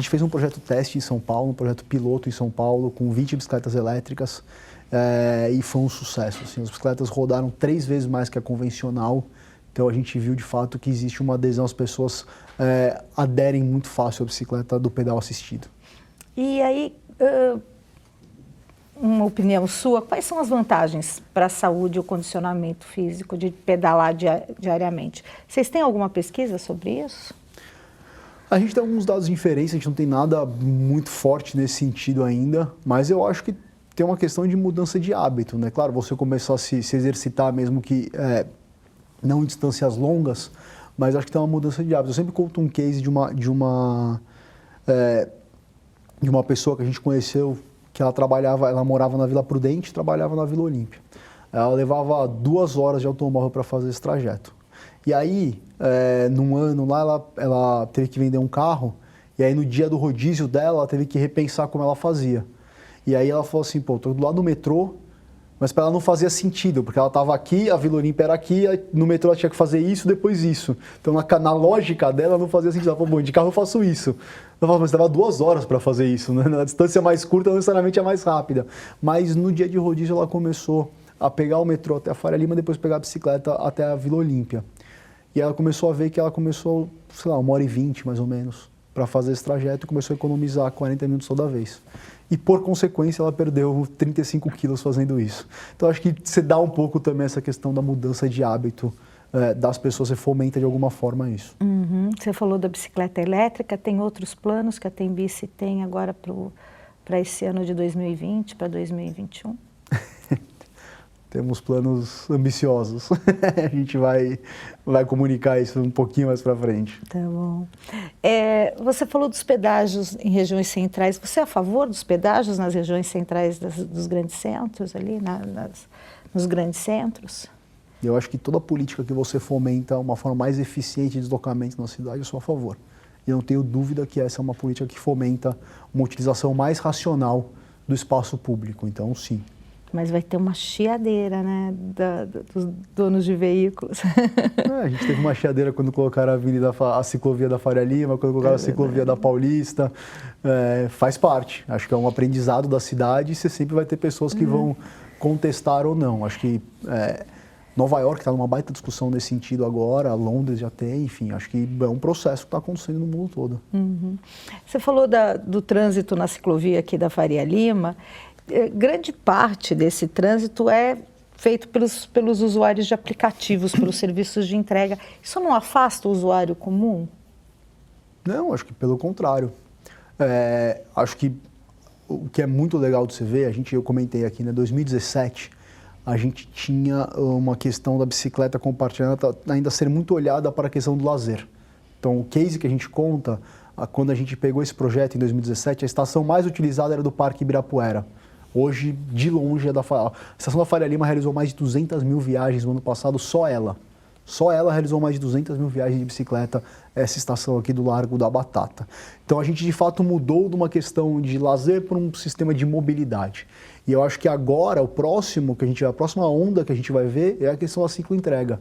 fez um projeto teste em São Paulo, um projeto piloto em São Paulo, com 20 bicicletas elétricas, e foi um sucesso. Assim, as bicicletas rodaram 3 vezes mais que a convencional, então a gente viu de fato que existe uma adesão, as pessoas aderem muito fácil à bicicleta do pedal assistido. E aí, uma opinião sua, quais são as vantagens para a saúde e o condicionamento físico de pedalar diariamente? Vocês têm alguma pesquisa sobre isso? A gente tem alguns dados de inferência, a gente não tem nada muito forte nesse sentido ainda, mas eu acho que tem uma questão de mudança de hábito, né? Claro, você começar a se exercitar mesmo que não em distâncias longas, mas acho que tem uma mudança de hábito. Eu sempre conto um case de uma pessoa que a gente conheceu, que ela morava na Vila Prudente e trabalhava na Vila Olímpia. Ela levava 2 horas de automóvel para fazer esse trajeto. E aí, num ano lá, ela teve que vender um carro, e aí no dia do rodízio dela, ela teve que repensar como ela fazia. E aí ela falou assim, pô, tô do lado do metrô, mas para ela não fazia sentido, porque ela estava aqui, a Vila Olímpia era aqui, no metrô ela tinha que fazer isso, depois isso. Então, na lógica dela, não fazia sentido. Ela falou, bom, de carro eu faço isso. Ela falou, mas leva 2 horas para fazer isso, né? Na distância mais curta, não necessariamente é mais rápida. Mas no dia de rodízio, ela começou a pegar o metrô até a Faria Lima, depois pegar a bicicleta até a Vila Olímpia. E ela começou a ver que ela começou, sei lá, 1h20 mais ou menos, para fazer esse trajeto e começou a economizar 40 minutos toda vez. E, por consequência, ela perdeu 35 quilos fazendo isso. Então, acho que você dá um pouco também essa questão da mudança de hábito das pessoas, você fomenta de alguma forma isso. Você falou da bicicleta elétrica, tem outros planos que a Tembici tem agora para esse ano de 2020, para 2021? Temos planos ambiciosos. A gente vai comunicar isso um pouquinho mais para frente. Tá bom. Você falou dos pedágios em regiões centrais. Você é a favor dos pedágios nas regiões centrais dos grandes centros, ali nos grandes centros? Eu acho que toda política que você fomenta uma forma mais eficiente de deslocamento na cidade, eu sou a favor. E eu não tenho dúvida que essa é uma política que fomenta uma utilização mais racional do espaço público. Então, sim. Mas vai ter uma chiadeira, né, dos donos de veículos. A gente teve uma chiadeira quando colocaram a ciclovia da Faria Lima, quando colocaram a ciclovia da Paulista. Faz parte. Acho que é um aprendizado da cidade e você sempre vai ter pessoas que vão contestar ou não. Acho que Nova York está numa baita discussão nesse sentido agora, Londres já tem, enfim, acho que é um processo que está acontecendo no mundo todo. Você falou do trânsito na ciclovia aqui da Faria Lima. Grande parte desse trânsito é feito pelos usuários de aplicativos, pelos serviços de entrega. Isso não afasta o usuário comum? Não, acho que pelo contrário. Acho que o que é muito legal de você ver, eu comentei aqui, né, 2017, a gente tinha uma questão da bicicleta compartilhada ainda ser muito olhada para a questão do lazer. Então, o case que a gente conta, quando a gente pegou esse projeto em 2017, a estação mais utilizada era do Parque Ibirapuera. Hoje, de longe, a estação da Faria Lima realizou mais de 200 mil viagens no ano passado, só ela. Só ela realizou mais de 200 mil viagens de bicicleta, essa estação aqui do Largo da Batata. Então, a gente, de fato, mudou de uma questão de lazer para um sistema de mobilidade. E eu acho que agora, a próxima onda que a gente vai ver é a questão da cicloentrega.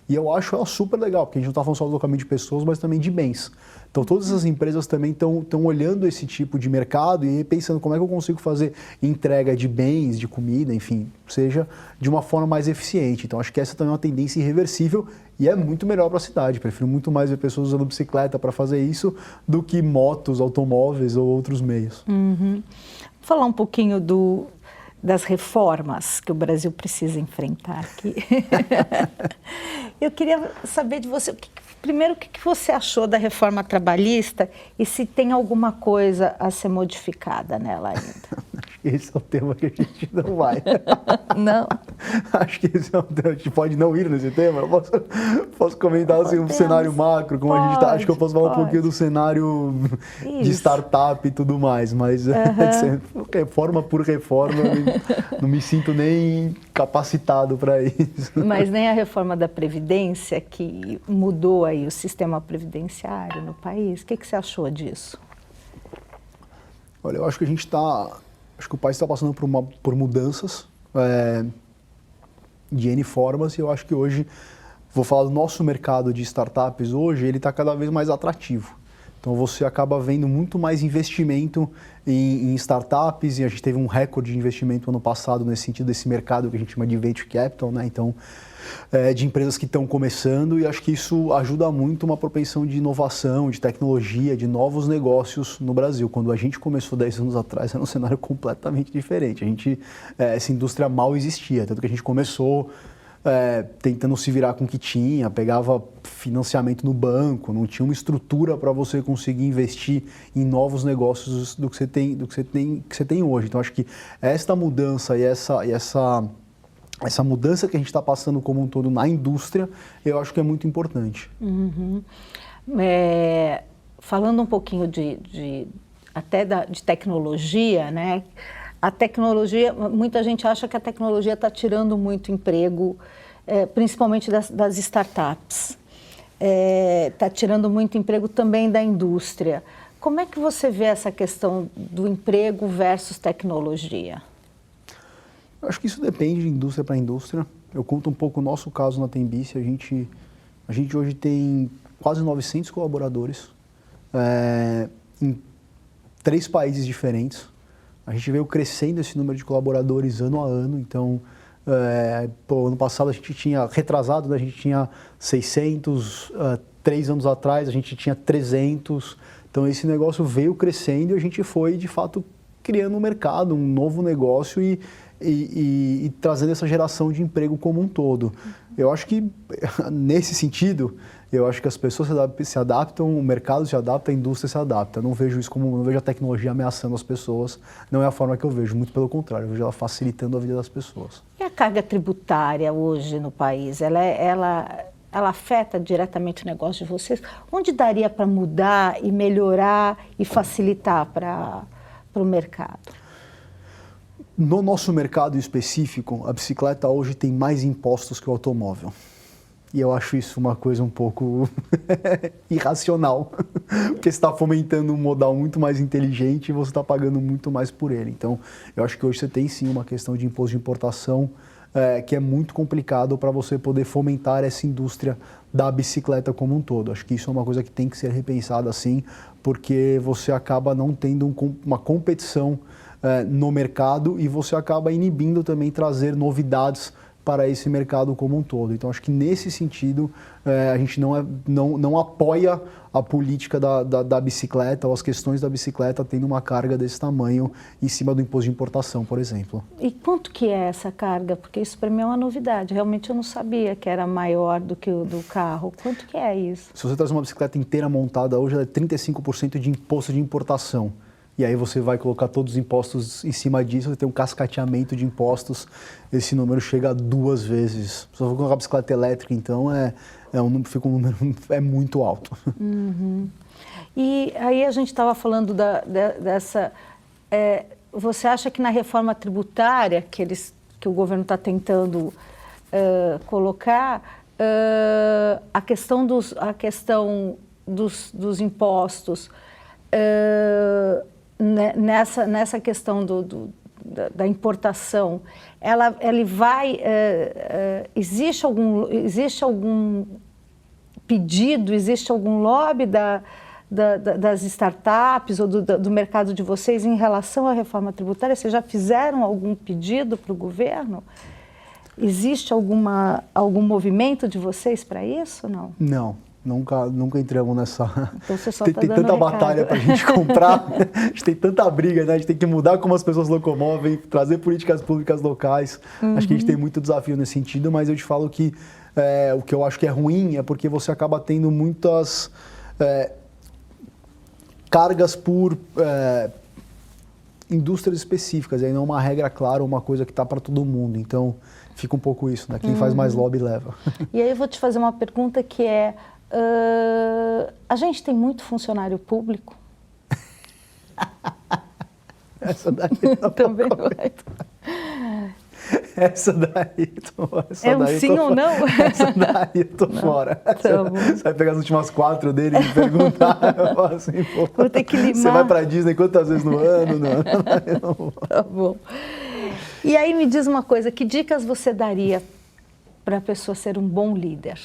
E eu acho ela super legal, porque a gente não está falando só do deslocamento de pessoas, mas também de bens. Então, todas essas empresas também estão olhando esse tipo de mercado e pensando como é que eu consigo fazer entrega de bens, de comida, enfim, seja de uma forma mais eficiente. Então, acho que essa também é uma tendência irreversível e é muito melhor para a cidade. Prefiro muito mais ver pessoas usando bicicleta para fazer isso do que motos, automóveis ou outros meios. Vou falar um pouquinho das reformas que o Brasil precisa enfrentar aqui. Eu queria saber de você, primeiro, o que você achou da reforma trabalhista e se tem alguma coisa a ser modificada nela ainda? Esse é o tema que a gente não vai. Não? Acho que esse é um tema, a gente pode não ir nesse tema. Eu posso comentar assim, um cenário macro, como a gente está. Acho que eu posso falar um pouquinho do cenário de startup e tudo mais, mas reforma por reforma, eu não me sinto nem capacitado para isso. Mas nem a reforma da Previdência, que mudou aí o sistema previdenciário no país. O que você achou disso? Olha, eu acho que acho que o país está passando por mudanças de N formas e eu acho que hoje, vou falar do nosso mercado de startups hoje, ele está cada vez mais atrativo. Então você acaba vendo muito mais investimento em startups e a gente teve um recorde de investimento ano passado nesse sentido desse mercado que a gente chama de venture capital, né? Então, de empresas que estão começando e acho que isso ajuda muito uma propensão de inovação, de tecnologia, de novos negócios no Brasil. Quando a gente começou 10 anos atrás era um cenário completamente diferente. Essa indústria mal existia, tanto que a gente começou tentando se virar com o que tinha, pegava financiamento no banco, não tinha uma estrutura para você conseguir investir em novos negócios do que você tem hoje. Então acho que esta mudança e essa mudança que a gente está passando como um todo na indústria, eu acho que é muito importante. Falando um pouquinho de tecnologia, né? A tecnologia, muita gente acha que a tecnologia está tirando muito emprego, principalmente das startups. Está tirando muito emprego também da indústria. Como é que você vê essa questão do emprego versus tecnologia? Eu acho que isso depende de indústria para indústria. Eu conto um pouco o nosso caso na Tembici. A gente hoje tem quase 900 colaboradores em 3 países diferentes. A gente veio crescendo esse número de colaboradores ano a ano. Então, ano passado a gente tinha, retrasado, a gente tinha 600, 3 anos atrás a gente tinha 300. Então, esse negócio veio crescendo e a gente foi, de fato, criando um mercado, um novo negócio e trazendo essa geração de emprego como um todo. Eu acho que, nesse sentido, eu acho que as pessoas se adaptam, o mercado se adapta, a indústria se adapta. Eu não vejo isso como, não vejo a tecnologia ameaçando as pessoas, não é a forma que eu vejo, muito pelo contrário, eu vejo ela facilitando a vida das pessoas. E a carga tributária hoje no país, ela afeta diretamente o negócio de vocês? Onde daria para mudar e melhorar e facilitar para o mercado? No nosso mercado específico, a bicicleta hoje tem mais impostos que o automóvel. E eu acho isso uma coisa um pouco irracional, porque você está fomentando um modal muito mais inteligente e você está pagando muito mais por ele. Então, eu acho que hoje você tem sim uma questão de imposto de importação que é muito complicado para você poder fomentar essa indústria da bicicleta como um todo. Acho que isso é uma coisa que tem que ser repensada sim, porque você acaba não tendo uma competição no mercado e você acaba inibindo também trazer novidades para esse mercado como um todo. Então, acho que nesse sentido, a gente não apoia a política da bicicleta ou as questões da bicicleta tendo uma carga desse tamanho em cima do imposto de importação, por exemplo. E quanto que é essa carga? Porque isso para mim é uma novidade. Realmente eu não sabia que era maior do que o do carro. Quanto que é isso? Se você traz uma bicicleta inteira montada hoje, ela é 35% de imposto de importação. E aí você vai colocar todos os impostos em cima disso, você tem um cascateamento de impostos, esse número chega a 2 vezes. Se você for colocar a bicicleta elétrica, então, fica um número muito alto. Uhum. E aí a gente estava falando dessa... você acha que na reforma tributária que o governo está tentando colocar, a questão dos impostos... Nessa questão da importação, ele vai... existe algum pedido, existe algum lobby das startups ou do mercado de vocês em relação à reforma tributária? Vocês já fizeram algum pedido para o governo? Existe algum movimento de vocês para isso ou não? Não. Nunca entramos nessa... Então você só tem tanta batalha para a gente comprar, a gente tem tanta briga, né? A gente tem que mudar como as pessoas locomovem, trazer políticas públicas locais. Uhum. Acho que a gente tem muito desafio nesse sentido, mas eu te falo que o que eu acho que é ruim é porque você acaba tendo muitas cargas por indústrias específicas, e aí não é uma regra clara, uma coisa que está para todo mundo. Então, fica um pouco isso, né? Quem faz mais lobby leva. E aí eu vou te fazer uma pergunta que é... a gente tem muito funcionário público? Essa daí também vai. Essa daí sim ou não? Essa daí eu tô fora. Tá bom. Você vai pegar as últimas 4 dele e perguntar. Eu falo assim, pô, vou ter que limar. Você vai pra Disney quantas vezes no ano? Não. Tá bom. E aí me diz uma coisa, que dicas você daria para a pessoa ser um bom líder?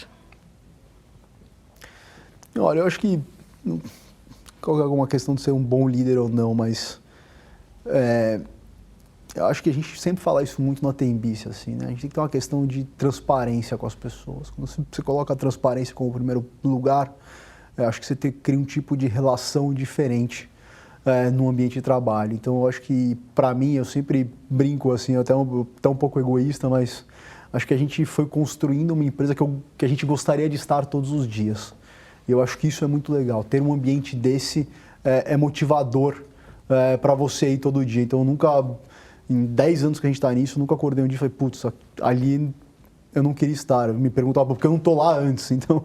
Olha, eu acho que não é alguma questão de ser um bom líder ou não, mas eu acho que a gente sempre fala isso muito na Tembici, assim, né? A gente tem que ter uma questão de transparência com as pessoas. Quando você coloca a transparência como primeiro lugar, eu acho que você cria um tipo de relação diferente no ambiente de trabalho. Então, eu acho que, para mim, eu sempre brinco, assim, até um pouco egoísta, mas acho que a gente foi construindo uma empresa que a gente gostaria de estar todos os dias. E eu acho que isso é muito legal. Ter um ambiente desse é motivador para você ir todo dia. Então, em 10 anos que a gente está nisso, nunca acordei um dia e falei, putz, ali eu não queria estar. Eu me perguntava porque eu não estou lá antes. Então,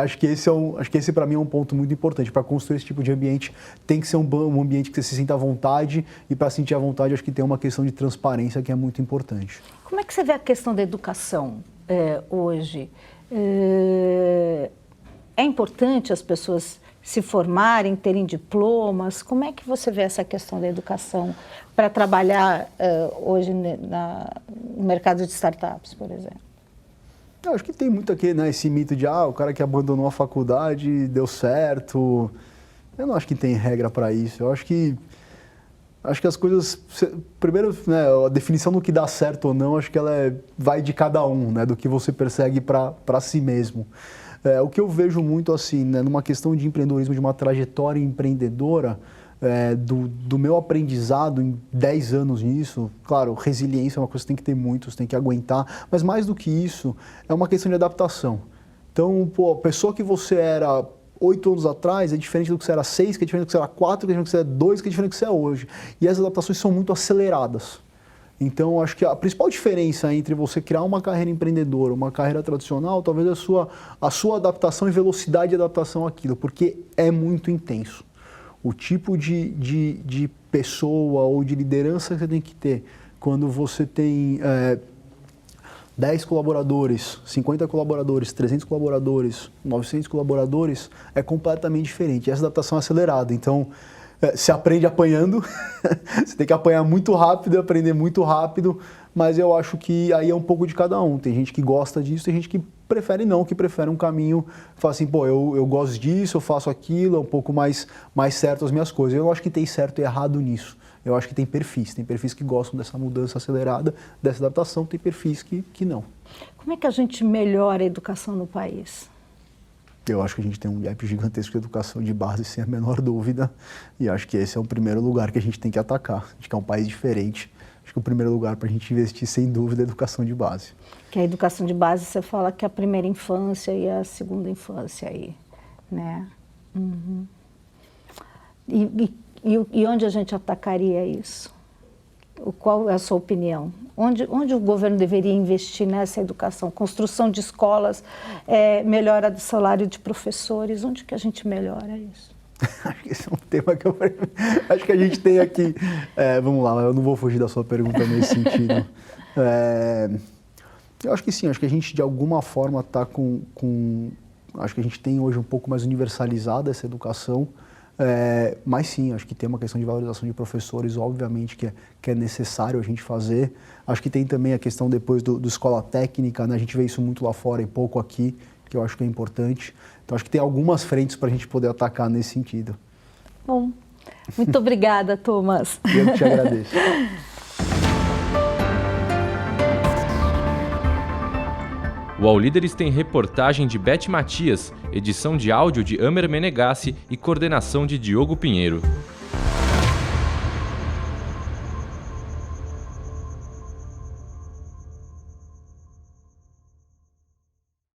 acho que esse para mim é um ponto muito importante. Para construir esse tipo de ambiente, tem que ser um ambiente que você se sinta à vontade. E para sentir à vontade, acho que tem uma questão de transparência que é muito importante. Como é que você vê a questão da educação hoje? É importante as pessoas se formarem, terem diplomas? Como é que você vê essa questão da educação para trabalhar hoje no mercado de startups, por exemplo? Eu acho que tem muito aqui, né, esse mito de o cara que abandonou a faculdade deu certo. Eu não acho que tem regra para isso. Eu acho que as coisas... Primeiro, né, a definição do que dá certo ou não, acho que ela vai de cada um, né, do que você persegue para si mesmo. O que eu vejo muito assim, né, numa questão de empreendedorismo, de uma trajetória empreendedora, do meu aprendizado em 10 anos nisso, claro, resiliência é uma coisa que você tem que ter muito, você tem que aguentar, mas mais do que isso, é uma questão de adaptação. Então, a pessoa que você era 8 anos atrás é diferente do que você era 6, que é diferente do que você era 4, que é diferente do que você era 2, que é diferente do que você é hoje. E as adaptações são muito aceleradas. Então, acho que a principal diferença entre você criar uma carreira empreendedora, uma carreira tradicional, talvez a sua adaptação e velocidade de adaptação àquilo, porque é muito intenso. O tipo de pessoa ou de liderança que você tem que ter quando você tem 10 colaboradores, 50 colaboradores, 300 colaboradores, 900 colaboradores, é completamente diferente. Essa adaptação é acelerada. Então, você aprende apanhando, você tem que apanhar muito rápido e aprender muito rápido, mas eu acho que aí é um pouco de cada um. Tem gente que gosta disso, tem gente que prefere não, que prefere um caminho, fala assim, eu gosto disso, eu faço aquilo, é um pouco mais certo as minhas coisas. Eu não acho que tem certo e errado nisso. Eu acho que tem perfis que gostam dessa mudança acelerada, dessa adaptação, tem perfis que não. Como é que a gente melhora a educação no país? Eu acho que a gente tem um gap gigantesco de educação de base, sem a menor dúvida, e acho que esse é o primeiro lugar que a gente tem que atacar. A gente quer um país diferente, acho que o primeiro lugar para a gente investir, sem dúvida, é a educação de base. Que a educação de base, você fala que é a primeira infância e a segunda infância aí, né? Uhum. E onde a gente atacaria isso? Qual é a sua opinião? Onde o governo deveria investir nessa educação? Construção de escolas, melhora do salário de professores, onde que a gente melhora isso? Acho que esse é um tema que acho que a gente tem aqui... vamos lá, eu não vou fugir da sua pergunta nesse sentido. Eu acho que sim, acho que a gente de alguma forma está acho que a gente tem hoje um pouco mais universalizada essa educação, mas sim, acho que tem uma questão de valorização de professores, obviamente, que é necessário a gente fazer. Acho que tem também a questão depois do escola técnica, né? A gente vê isso muito lá fora e pouco aqui, que eu acho que é importante. Então, acho que tem algumas frentes para a gente poder atacar nesse sentido. Bom, muito obrigada, Thomas. Eu que te agradeço. O UOL Líderes tem reportagem de Beth Matias, edição de áudio de Amer Menegassi e coordenação de Diogo Pinheiro.